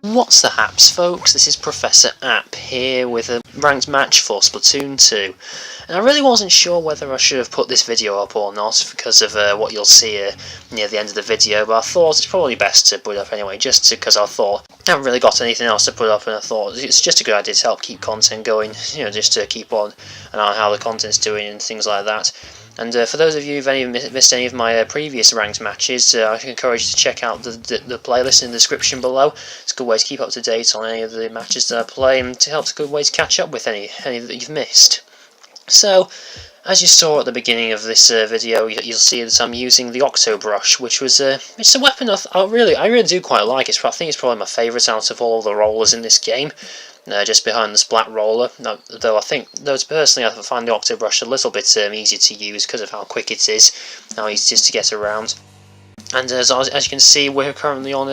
What's the haps, folks? This is Professor App here with a ranked match for Splatoon 2. And I really wasn't sure whether I should have put this video up or not because of what you'll see near the end of the video, but I thought it's probably best to put it up anyway, just because I thought I haven't really got anything else to put up, and I thought it's just a good idea to help keep content going, just to keep on an eye on how the content's doing and things like that. And for those of you who've missed any of my previous ranked matches, I encourage you to check out the playlist in the description below. It's a good way to keep up to date on any of the matches that I play, and to help a good way to catch up with any that you've missed. So, as you saw at the beginning of this video, you'll see that I'm using the Octobrush, which was it's a weapon I really do quite like. I think it's probably my favourite out of all of the rollers in this game. Just behind the Splat roller, though personally I find the Octobrush a little bit easier to use because of how quick it is, how easy it is to get around. And as you can see, we're currently on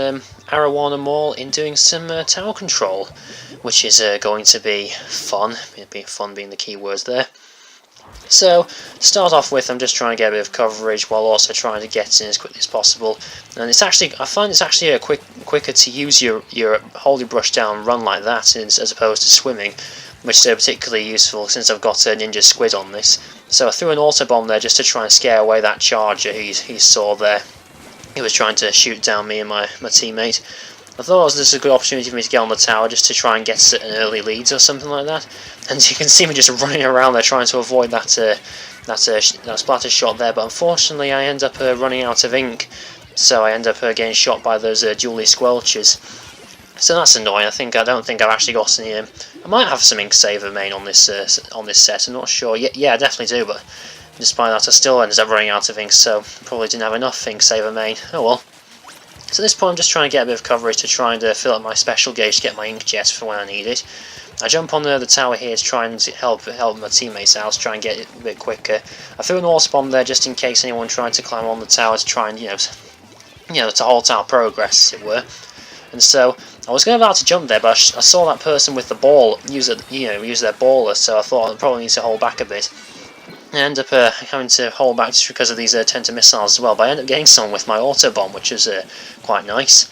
Arowana Mall in doing some tower control, which is going to be fun. Fun being the key words there. So, to start off with, I'm just trying to get a bit of coverage while also trying to get in as quickly as possible. And I find it's actually quicker to use your hold your brush down and run like that as opposed to swimming, which is particularly useful since I've got a Ninja Squid on this. So I threw an auto bomb there just to try and scare away that charger he saw there. He was trying to shoot down me and my teammate. I thought it was just a good opportunity for me to get on the tower just to try and get an early lead or something like that. And you can see me just running around there trying to avoid that splatter shot there, but unfortunately I end up running out of ink, so I end up getting shot by those dually squelchers. So that's annoying. I don't think I've actually got any. I might have some ink saver main on this set. I'm not sure. Yeah, I definitely do, but despite that, I still ended up running out of ink, so probably didn't have enough ink saver main. Oh well. So at this point I'm just trying to get a bit of coverage to try and fill up my special gauge to get my inkjet for when I need it. I jump on the tower here to try and help my teammates out, try and get it a bit quicker. I threw an auto bomb there just in case anyone tried to climb on the tower to try and to halt our progress, as it were. And so I was about to jump there, but I saw that person with the ball use their baller, so I thought I'd probably need to hold back a bit. I end up having to hold back just because of these tenter missiles as well, but I end up getting some with my auto bomb, which was quite nice.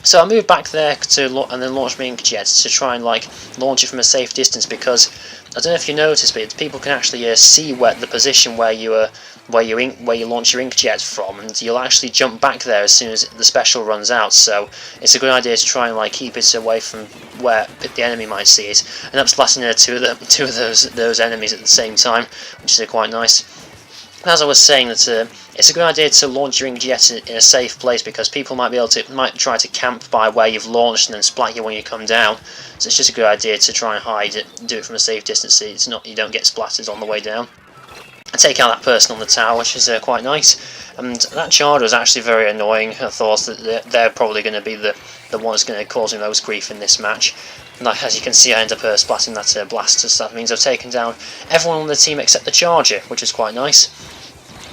So I moved back there and then launched my inkjet to try and launch it from a safe distance, because I don't know if you noticed, but people can actually see the position where you launch your inkjet from, and you'll actually jump back there as soon as the special runs out. So it's a good idea to try and keep it away from where the enemy might see it. And I'm splatting two of those enemies at the same time, which is quite nice. As I was saying, that it's a good idea to launch your inkjet in a safe place, because people might try to camp by where you've launched and then splat you when you come down. So it's just a good idea to try and hide it, do it from a safe distance, so you don't get splattered on the way down. I take out that person on the tower, which is quite nice. And that charger was actually very annoying. I thought that they're probably going to be the one that's going to cause me most grief in this match. And as you can see, I end up splatting that blaster, so that means I've taken down everyone on the team except the charger, which is quite nice.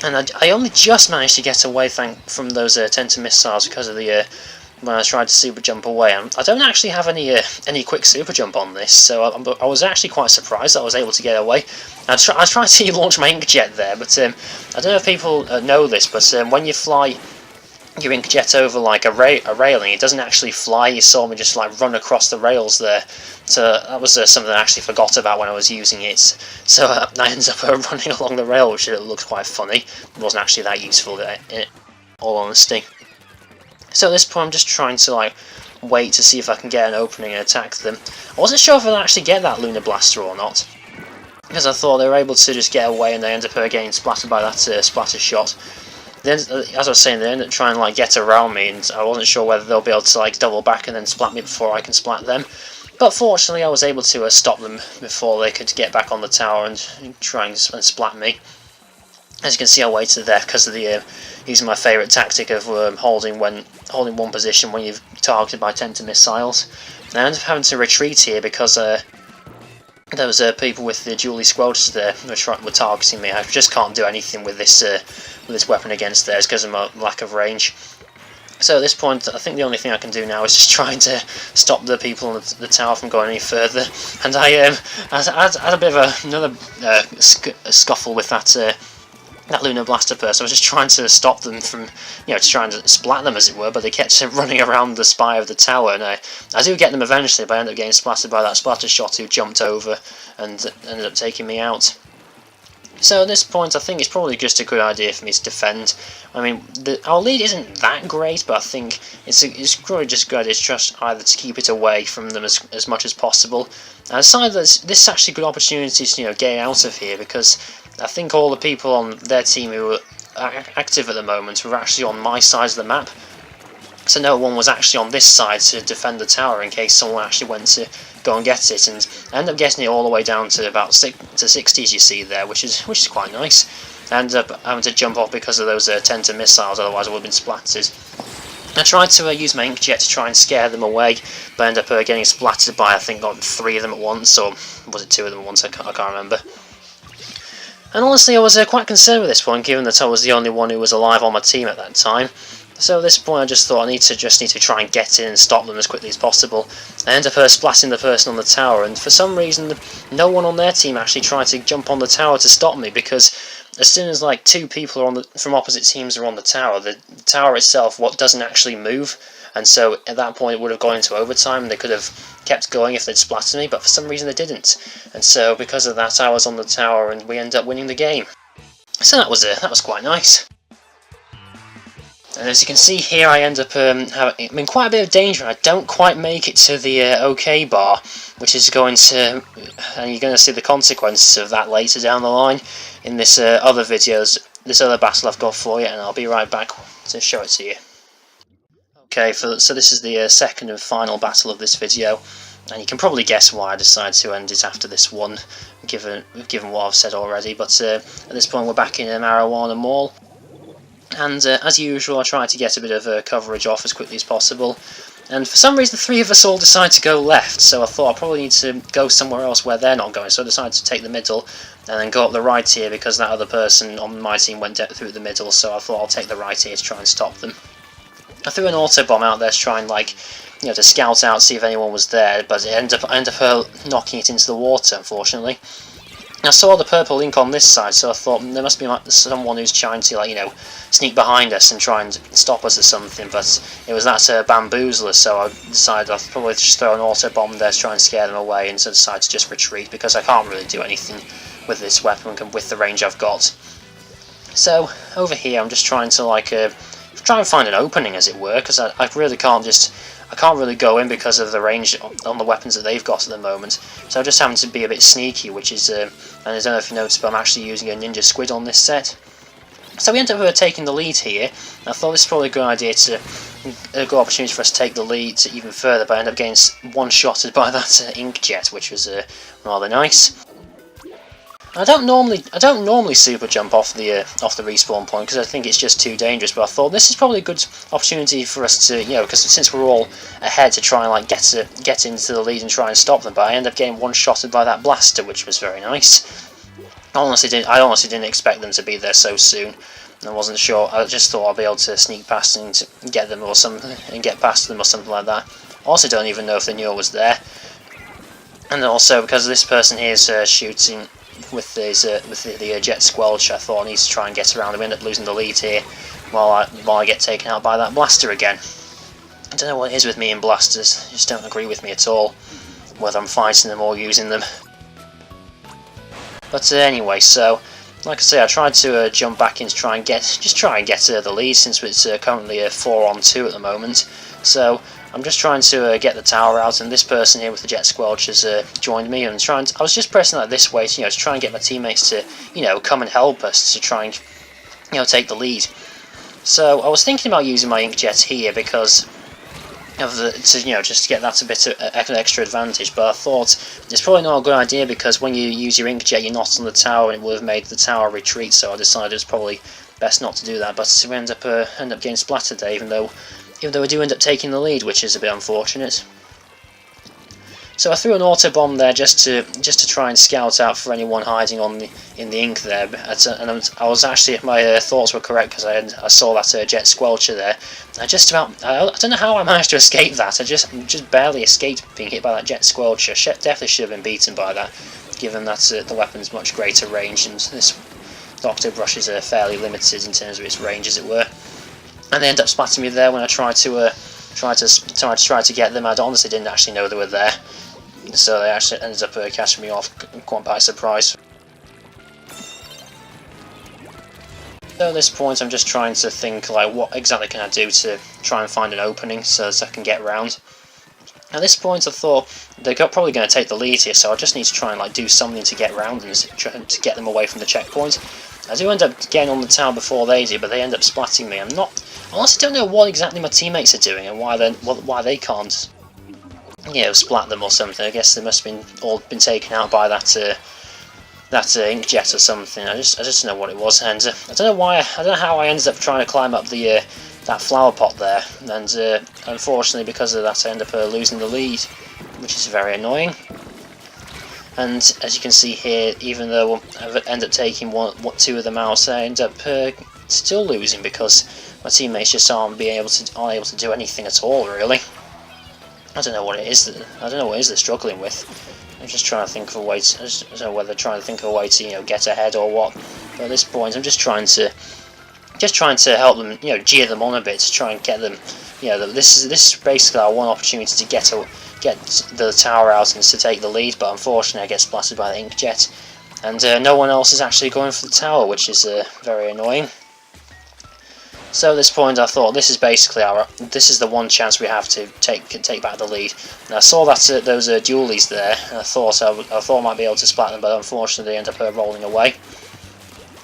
And I only just managed to get away from those tenter missiles because of when I tried to super jump away. I don't actually have any quick super jump on this, so I was actually quite surprised that I was able to get away. I tried to launch my inkjet there, but I don't know if people know this, but when you fly your inkjet over a railing, it doesn't actually fly. You saw me just run across the rails there, so that was something I actually forgot about when I was using it. So I ended up running along the rail, which looked quite funny. It wasn't actually that useful, in all honesty. So at this point I'm just trying to wait to see if I can get an opening and attack them. I wasn't sure if I'd actually get that Lunar Blaster or not, because I thought they were able to just get away and they end up getting splattered by that splatter shot. Then, as I was saying, they end up trying to get around me, and I wasn't sure whether they'll be able to double back and then splat me before I can splat them. But fortunately I was able to stop them before they could get back on the tower and try and splat me. As you can see, I waited there because of using my favourite tactic of holding one position when you've targeted by tenter missiles. And I ended up having to retreat here because there was people with the dually squelchers there were targeting me. I just can't do anything with this weapon against theirs because of my lack of range. So at this point, I think the only thing I can do now is just trying to stop the people on the tower from going any further. And I had a bit of another scuffle with that that Lunar Blaster person. I was just trying to stop them from, to try and splat them, as it were, but they kept running around the spire of the tower, and I do get them eventually, but I end up getting splattered by that splatter shot who jumped over and ended up taking me out. So at this point, I think it's probably just a good idea for me to defend. I mean, our lead isn't that great, but I think it's probably just a good idea to just either to keep it away from them as much as possible. And aside this is actually a good opportunity to get out of here, because I think all the people on their team who are active at the moment were actually on my side of the map. So no one was actually on this side to defend the tower in case someone actually went to go and get it, and I ended up getting it all the way down to about 60, as you see there, which is quite nice. I ended up having to jump off because of those Tenta missiles, otherwise I would have been splattered. I tried to use my inkjet to try and scare them away, but I ended up getting splattered by, I think, 3 of them at once, or was it 2 of them at once, I can't remember. And honestly, I was quite concerned with this point, given that I was the only one who was alive on my team at that time. So at this point I just thought I need to try and get in and stop them as quickly as possible. I ended up splatting the person on the tower, and for some reason no one on their team actually tried to jump on the tower to stop me, because as soon as 2 people from opposite teams are on the tower itself doesn't actually move, and so at that point it would have gone into overtime and they could have kept going if they'd splattered me, but for some reason they didn't. And so because of that I was on the tower and we ended up winning the game. So that was quite nice. And as you can see here, I end up in quite a bit of danger. I don't quite make it to the OK bar, which is going to, and you're going to see the consequences of that later down the line in this other videos, this other battle I've got for you, and I'll be right back to show it to you. Okay, so this is the second and final battle of this video, and you can probably guess why I decided to end it after this one, given what I've said already. But at this point, we're back in Marijuana Mall. And as usual, I try to get a bit of coverage off as quickly as possible. And for some reason, the 3 of us all decide to go left, so I thought I probably need to go somewhere else where they're not going. So I decided to take the middle and then go up the right here, because that other person on my team went through the middle, so I thought I'll take the right here to try and stop them. I threw an auto bomb out there to try and, to scout out, see if anyone was there, but it ended up knocking it into the water, unfortunately. I saw the purple ink on this side, so I thought there must be someone who's trying to, sneak behind us and try and stop us or something, but it was that bamboozler, so I decided I'd probably just throw an auto bomb there to try and scare them away, and so I decided to just retreat, because I can't really do anything with this weapon with the range I've got. So, over here I'm just trying to, try and find an opening, as it were, because I really can't really go in because of the range on the weapons that they've got at the moment. So I'm just having to be a bit sneaky, which is, and I don't know if you noticed, but I'm actually using a ninja squid on this set. So we end up taking the lead here. I thought this was probably a good idea a good opportunity for us to take the lead even further, but I ended up getting one-shotted by that inkjet, which was rather nice. I don't normally super jump off the respawn point, because I think it's just too dangerous. But I thought this is probably a good opportunity for us to, because since we're all ahead, to try and get into the lead and try and stop them. But I ended up getting one-shotted by that blaster, which was very nice. I honestly didn't expect them to be there so soon. I wasn't sure. I just thought I'd be able to sneak past and get them or something, and get past them or something like that. I also don't even know if they knew I was there. And also because this person here is shooting with the jet squelch, I thought I need to try and get around. We end up losing the lead here while I get taken out by that blaster again. I don't know what it is with me and blasters. They just don't agree with me at all, whether I'm fighting them or using them. But anyway, so like I say, I tried to jump back in to try and get the lead, since it's currently a 4-on-2 at the moment. So I'm just trying to get the tower out, and this person here with the jet squelch has joined me, and I was just pressing that this way to try and get my teammates to come and help us to try and take the lead. So I was thinking about using my inkjet here because of just to get that a bit of extra advantage, but I thought it's probably not a good idea, because when you use your inkjet you're not on the tower and it would have made the tower retreat, so I decided it's probably best not to do that. But we end up getting splattered there, even though we do end up taking the lead, which is a bit unfortunate. So I threw an auto bomb there just to try and scout out for anyone hiding in the ink there. And I was actually, my thoughts were correct, because I saw that jet squelcher there. I don't know how I managed to escape that. I just barely escaped being hit by that jet squelcher. Definitely should have been beaten by that, given that the weapon's much greater range, and this the Octobrush is fairly limited in terms of its range, as it were. And they end up splatting me there when I tried to get them. I honestly didn't actually know they were there, so they actually ended up catching me off quite by surprise. So at this point I'm just trying to think, like, what exactly can I do to try and find an opening so that I can get round. At this point I thought they're probably going to take the lead here, so I just need to try and like do something to get round and to get them away from the checkpoint. I do end up getting on the tower before they do, but they end up splatting me. I honestly don't know what exactly my teammates are doing and why they can't, you know, splat them or something. I guess they must have all been taken out by that inkjet or something. I just don't know what it was, and I don't know how I ended up trying to climb up the that flower pot there, and unfortunately because of that I end up losing the lead, which is very annoying. And as you can see here, even though I end up taking two of them out, I end up still losing because my teammates just aren't able to do anything at all, really. I don't know what it is they're struggling with. I'm just trying to think of a way to, I don't know whether they're trying to think of a way to, you know, get ahead or what. But at this point I'm just trying to help them, you know, jeer them on a bit to try and get them, you know, this is basically our one opportunity to get the tower out and to take the lead, but unfortunately I get splattered by the inkjet, and no one else is actually going for the tower, which is very annoying. So at this point I thought this is basically this is the one chance we have to take back the lead. And I saw that those dualies there, and I thought I might be able to splat them, but unfortunately they end up rolling away.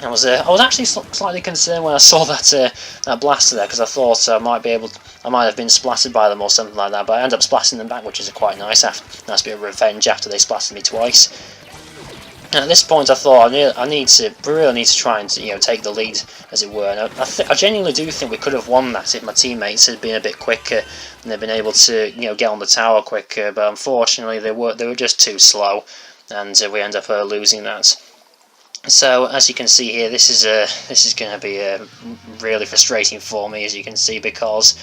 I was actually slightly concerned when I saw that blaster there, because I thought I might have been splattered by them or something like that, but I ended up splatting them back, which is quite nice. Nice bit of revenge after they splattered me twice. And at this point I thought I really need to try and, you know, take the lead, as it were. And I genuinely do think we could have won that if my teammates had been a bit quicker and they'd been able to, you know, get on the tower quicker. But unfortunately they were just too slow, and we end up losing that. So as you can see here, this is going to be really frustrating for me, as you can see, because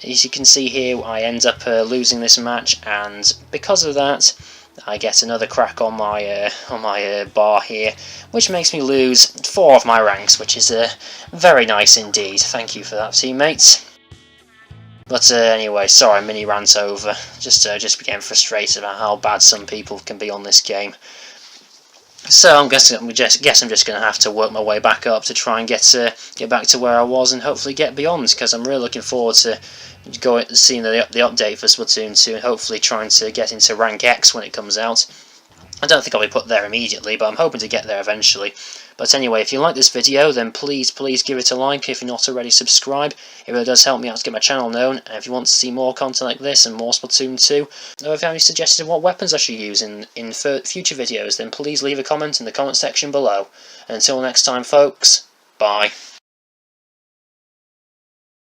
as you can see here I end up losing this match, and because of that I get another crack on my bar here, which makes me lose 4 of my ranks, which is very nice indeed. Thank you for that, teammates. But anyway, sorry, mini rant over. Just became frustrated about how bad some people can be on this game. So I'm guessing I'm just going to have to work my way back up to try and get back to where I was and hopefully get beyond, because I'm really looking forward to seeing the update for Splatoon 2 and hopefully trying to get into rank X when it comes out. I don't think I'll be put there immediately, but I'm hoping to get there eventually. But anyway, if you like this video, then please give it a like. If you're not already, subscribe. It really does help me out to get my channel known. And if you want to see more content like this and more Splatoon 2, or if you have any suggestions of what weapons I should use in future videos, then please leave a comment in the comment section below. And until next time, folks, bye.